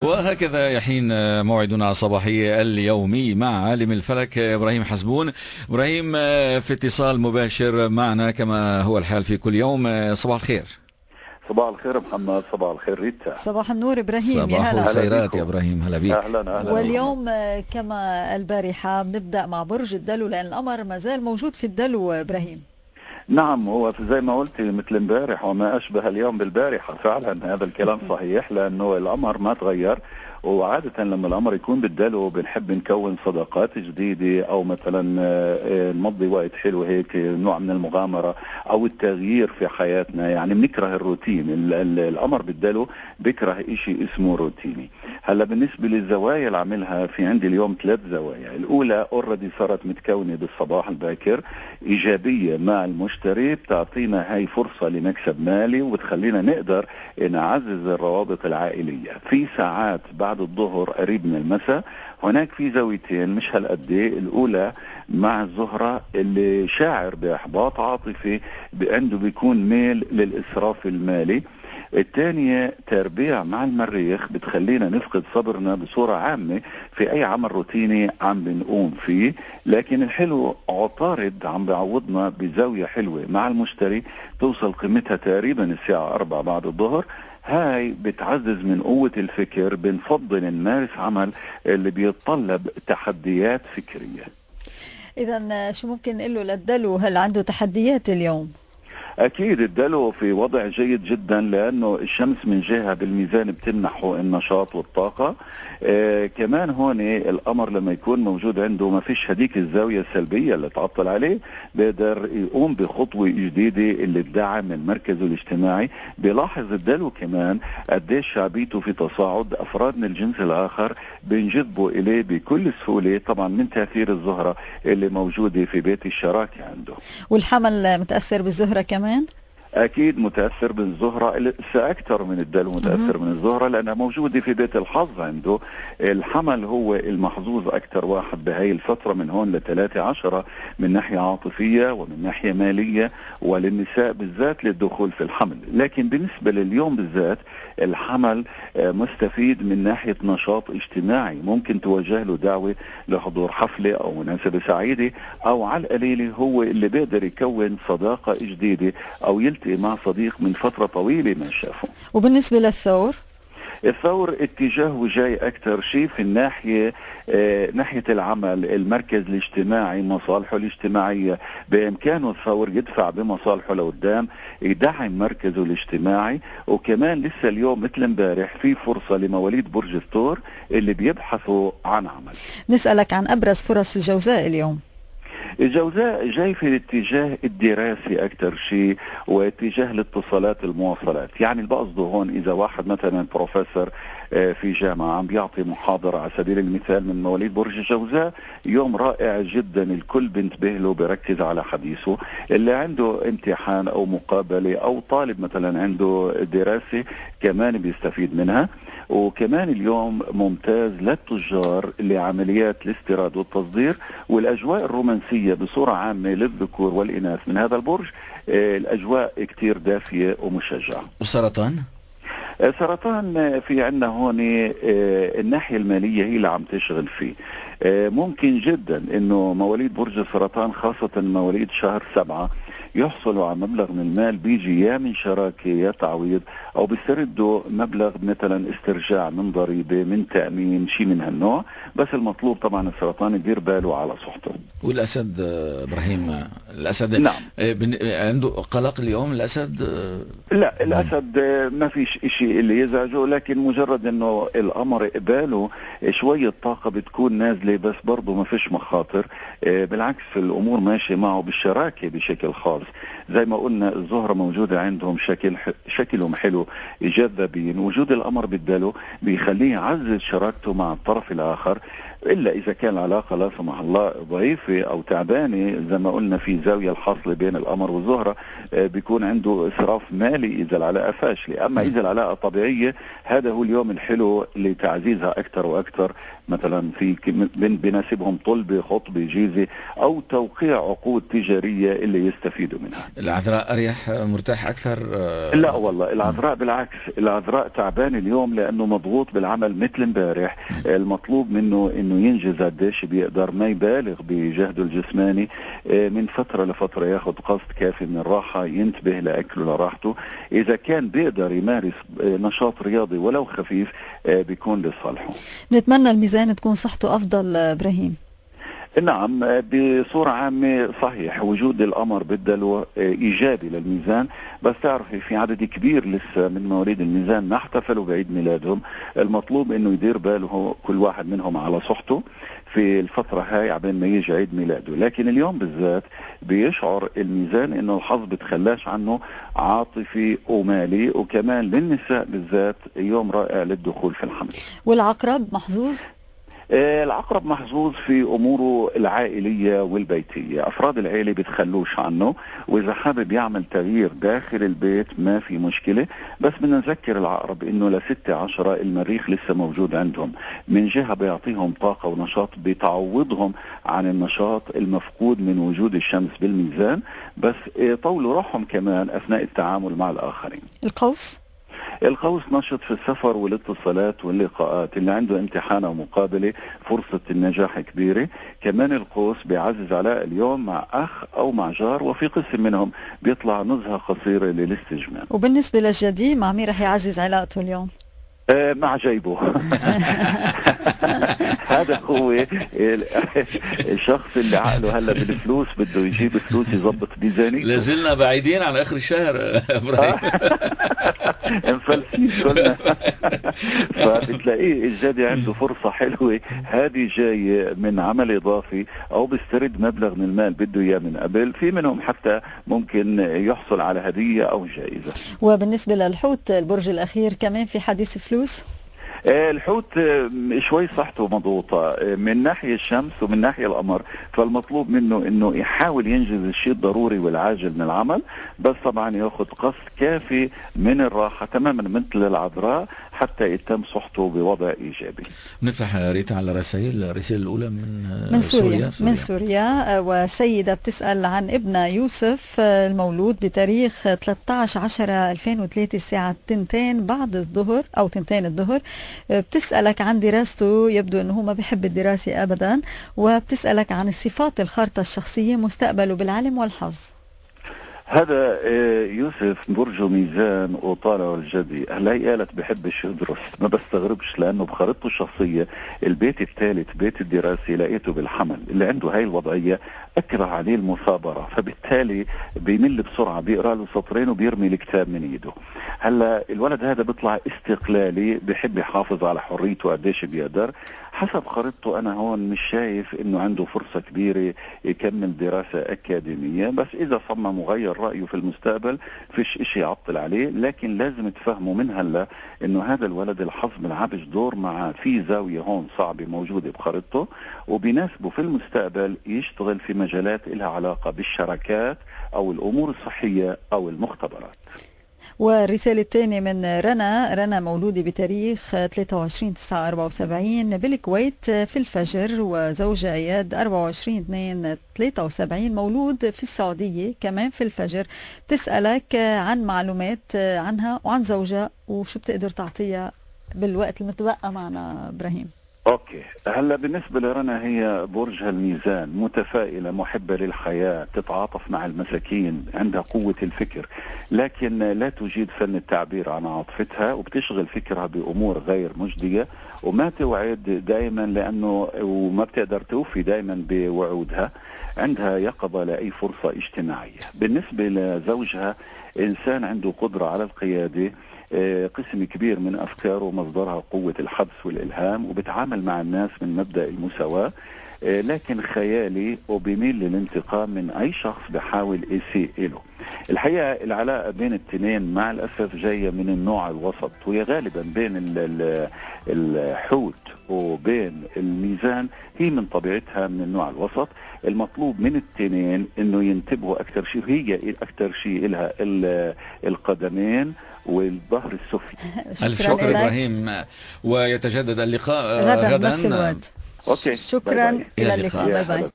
وهكذا يحين موعدنا الصباحي اليومي مع عالم الفلك إبراهيم حسبون. إبراهيم، في اتصال مباشر معنا كما هو الحال في كل يوم. صباح الخير. صباح الخير محمد، صباح الخير ريتا. صباح النور إبراهيم، صباح الخيرات يا إبراهيم، هلا بيك. أهلا. واليوم كما البارحة بنبدأ مع برج الدلو لأن القمر ما زال موجود في الدلو إبراهيم. نعم، هو زي ما قلت مثل امبارح وما أشبه اليوم بالبارحة، فعلا هذا الكلام صحيح لأنه القمر ما تغير. وعادة لما القمر يكون بالدلو بنحب نكون صداقات جديدة أو مثلا نمضي وقت حلو هيك، نوع من المغامرة أو التغيير في حياتنا. يعني بنكره الروتين، القمر بالدلو بيكره إشي اسمه روتيني. هلا بالنسبة للزوايا اللي عملها في عندي اليوم 3 زوايا. الأولى اوريدي صارت متكونة بالصباح الباكر، إيجابية مع المشتري، بتعطينا هاي فرصة لمكسب مالي وبتخلينا نقدر نعزز الروابط العائلية. في ساعات بعد الظهر قريب من المساء هناك في زاويتين مش هالقدي. الأولى مع الزهرة اللي شاعر بإحباط عاطفي، عنده بيكون ميل للإسراف المالي. الثانية تربيع مع المريخ، بتخلينا نفقد صبرنا بصورة عامة في أي عمل روتيني عم بنقوم فيه. لكن الحلو عطارد عم بيعوضنا بزاوية حلوة مع المشتري، توصل قيمتها تقريبا الساعة 4 بعد الظهر. هاي بتعزز من قوة الفكر، بنفضل نمارس عمل اللي بيتطلب تحديات فكرية. إذا شو ممكن نقول له للدلو؟ هل عنده تحديات اليوم؟ أكيد الدلو في وضع جيد جدا، لأنه الشمس من جهة بالميزان بتمنحه النشاط والطاقة. كمان هون القمر لما يكون موجود عنده ما فيش هديك الزاوية السلبية اللي تعطل عليه، بيقدر يقوم بخطوة جديدة اللي تدعم من مركزه الاجتماعي. بيلاحظ الدلو كمان قديش شعبيته في تصاعد، أفراد من الجنس الآخر بينجذبوا إليه بكل سهولة، طبعا من تأثير الزهرة اللي موجودة في بيت الشراكة عنده. والحمل متأثر بالزهرة كمان؟ أكيد متأثر بالزهرة، أكثر من الدلو متأثر من الزهرة لأنها موجودة في بيت الحظ عنده. الحمل هو المحظوظ أكثر واحد بهاي الفترة من هون ل13 من ناحية عاطفية ومن ناحية مالية، وللنساء بالذات للدخول في الحمل. لكن بالنسبة لليوم بالذات الحمل مستفيد من ناحية نشاط اجتماعي، ممكن توجه له دعوة لحضور حفلة أو مناسبة سعيدة، أو على القليلة هو اللي بيقدر يكون صداقة جديدة أو يلتقي مع صديق من فترة طويلة ما شافه. وبالنسبة للثور؟ الثور اتجاهه جاي أكثر شيء في الناحية ناحية العمل، المركز الاجتماعي، مصالحه الاجتماعية. بإمكانه الثور يدفع بمصالحه لقدام، يدعم مركزه الاجتماعي. وكمان لسه اليوم مثل امبارح في فرصة لمواليد برج الثور اللي بيبحثوا عن عمل. نسألك عن أبرز فرص الجوزاء اليوم. الجوزاء جاي في الاتجاه الدراسي أكثر شيء، واتجاه الاتصالات المواصلات. يعني اللي بقصده هون إذا واحد مثلا بروفيسور في جامعة عم بيعطي محاضرة على سبيل المثال من مواليد برج الجوزاء، يوم رائع جدا، الكل بينتبه له، بيركز على حديثه. اللي عنده امتحان أو مقابلة أو طالب مثلا عنده دراسة كمان بيستفيد منها. وكمان اليوم ممتاز للتجار لعمليات الاستيراد والتصدير، والأجواء الرومانسية بصورة عامة للذكور والإناث من هذا البرج الأجواء كتير دافية ومشجعة. والسرطان؟ سرطان في عندنا هون الناحية المالية هي اللي عم تشغل فيه. ممكن جدا انه مواليد برج السرطان خاصة مواليد شهر 7 يحصلوا على مبلغ من المال، بيجي يا من شراكة يا تعويض، او بيستردوا مبلغ مثلا استرجاع من ضريبة من تأمين، شيء من هالنوع. بس المطلوب طبعا السرطان يدير باله على صحته. والأسد إبراهيم، الأسد نعم عنده قلق اليوم الأسد؟ لا الأسد ما فيش إشي اللي يزعجه، لكن مجرد انه القمر قباله شوية طاقة بتكون نازلة، بس برضه ما فيش مخاطر. بالعكس الأمور ماشية معه بالشراكة بشكل خاص. زي ما قلنا الزهرة موجودة عندهم، شكلهم حلو، جذابين. وجود القمر بالدلو بيخليه يعزز شراكته مع الطرف الآخر. إلا إذا كان العلاقة لا سمح الله ضعيفة أو تعبانة، زي ما قلنا في زاوية الحاصلة بين القمر والزهرة، بيكون عنده إسراف مالي إذا العلاقة فاشلة. أما إذا العلاقة طبيعية، هذا هو اليوم الحلو لتعزيزها أكثر وأكثر. مثلا في بناسبهم طلبة، خطبة، جيزة، أو توقيع عقود تجارية اللي يستفيدوا منها. العذراء أريح، مرتاح أكثر؟ لا والله، العذراء بالعكس، العذراء تعبان اليوم لأنه مضغوط بالعمل مثل امبارح. المطلوب منه انه ينجز قديش بيقدر، ما يبالغ بجهده الجسماني. من فترة لفترة ياخذ قسط كافي من الراحة، ينتبه لأكله لراحته. إذا كان بيقدر يمارس نشاط رياضي ولو خفيف بيكون لصالحه. نتمنى الميزان تكون صحته أفضل إبراهيم. نعم، بصورة عامة صحيح وجود القمر بالدلو إيجابي للميزان، بس تعرفي في عدد كبير لسه من مواليد الميزان ما احتفلوا بعيد ميلادهم. المطلوب انه يدير باله كل واحد منهم على صحته في الفترة هاي عبين ما يجي عيد ميلاده. لكن اليوم بالذات بيشعر الميزان انه الحظ بتخلاش عنه عاطفي ومالي، وكمان للنساء بالذات يوم رائع للدخول في الحمل. والعقرب محظوظ؟ العقرب محظوظ في أموره العائلية والبيتية، أفراد العائلة بتخلوش عنه، وإذا حابب يعمل تغيير داخل البيت ما في مشكلة. بس بدنا نذكر العقرب إنه ل6/10 المريخ لسه موجود عندهم، من جهة بيعطيهم طاقة ونشاط، بتعوضهم عن النشاط المفقود من وجود الشمس بالميزان، بس طولوا روحهم كمان أثناء التعامل مع الآخرين. القوس؟ القوس نشط في السفر والاتصالات واللقاءات، اللي عنده امتحان أو مقابلة فرصة النجاح كبيرة. كمان القوس بيعزز علاقة اليوم مع أخ أو مع جار، وفي قسم منهم بيطلع نزهة قصيرة للاستجمام. وبالنسبة للجدي مع مين رح يعزز علاقته اليوم؟ مع جيبه. هذا هو الشخص اللي عقله هلا بالفلوس، بده يجيب فلوس يظبط ميزانيته. لازلنا بعيدين عن اخر الشهر ابراهيم. مفلسين كلنا. فبتلاقيه الجدي عنده فرصة حلوة، هذه جاية من عمل إضافي أو بيسترد مبلغ من المال بده إياه من قبل. في منهم حتى ممكن يحصل على هدية أو جائزة. وبالنسبة للحوت البرج الأخير كمان في حديث فلوس؟ الحوت شوي صحته مضغوطة من ناحية الشمس ومن ناحية القمر، فالمطلوب منه انه يحاول ينجز الشيء الضروري والعاجل من العمل، بس طبعا ياخذ قسط كافي من الراحة تماما مثل العذراء حتى يتم صحته بوضع ايجابي. نفتح ريتا على الرسائل الاولى من سوريا. من سوريا، وسيدة بتسأل عن ابنها يوسف المولود بتاريخ 13/10/2003 الساعة 2 بعد الظهر او 2 الظهر. بتسألك عن دراسته، يبدو أنه ما بيحب الدراسة أبدا، وبتسألك عن الصفات الخارطة الشخصية، مستقبله بالعلم والحظ. هذا يوسف برجه ميزان وطالع الجدي. هلا هي قالت بحبش يدرس، ما بستغربش لانه بخارطته الشخصيه البيت الثالث بيت الدراسه لقيته بالحمل. اللي عنده هاي الوضعيه اكره عليه المثابره، فبالتالي بيمل بسرعه، بيقرا له سطرين وبيرمي الكتاب من ايده. هلا الولد هذا بيطلع استقلالي، بحب يحافظ على حريته قديش بيقدر. حسب خريطته أنا هون مش شايف إنه عنده فرصة كبيرة يكمل دراسة أكاديمية، بس إذا صمم وغير رأيه في المستقبل فيش إشي يعطل عليه. لكن لازم تفهموا من هلا إنه هذا الولد الحظ بلعبش دور معاه، في زاوية هون صعبة موجودة بخريطته، وبيناسبه في المستقبل يشتغل في مجالات لها علاقة بالشراكات أو الأمور الصحية أو المختبرات. والرسالة الثانية من رنا مولودة بتاريخ 23/9/74 بالكويت في الفجر، وزوجها اياد 24/2/73 مولود في السعودية كمان في الفجر. بتسألك عن معلومات عنها وعن زوجها، وشو بتقدر تعطيها بالوقت المتبقى معنا إبراهيم. اوكي، هلا بالنسبه لرنا هي برجها الميزان، متفائله، محبه للحياه، تتعاطف مع المساكين، عندها قوه الفكر، لكن لا تجيد فن التعبير عن عاطفتها، وبتشغل فكرها بامور غير مجديه، وما توعد دائما لانه وما بتقدر توفي دائما بوعودها. عندها يقظه لاي فرصه اجتماعيه. بالنسبه لزوجها انسان عنده قدره على القياده، قسم كبير من أفكاره مصدرها قوة الحدس والإلهام، وبتعامل مع الناس من مبدأ المساواة. لكن خيالي وبيميل للانتقام من أي شخص بحاول يسيء له. الحقيقة العلاقة بين التنين مع الأسف جاية من النوع الوسط، وهي غالبا بين الحوت وبين الميزان هي من طبيعتها من النوع الوسط. المطلوب من التنين انه ينتبهوا اكثر شيء، هي اكثر شيء لها القدمين والظهر السفلي. الف شكر ابراهيم، ويتجدد اللقاء غدا نفس الوقت. اوكي، شكرا، الى اللقاء، باي باي.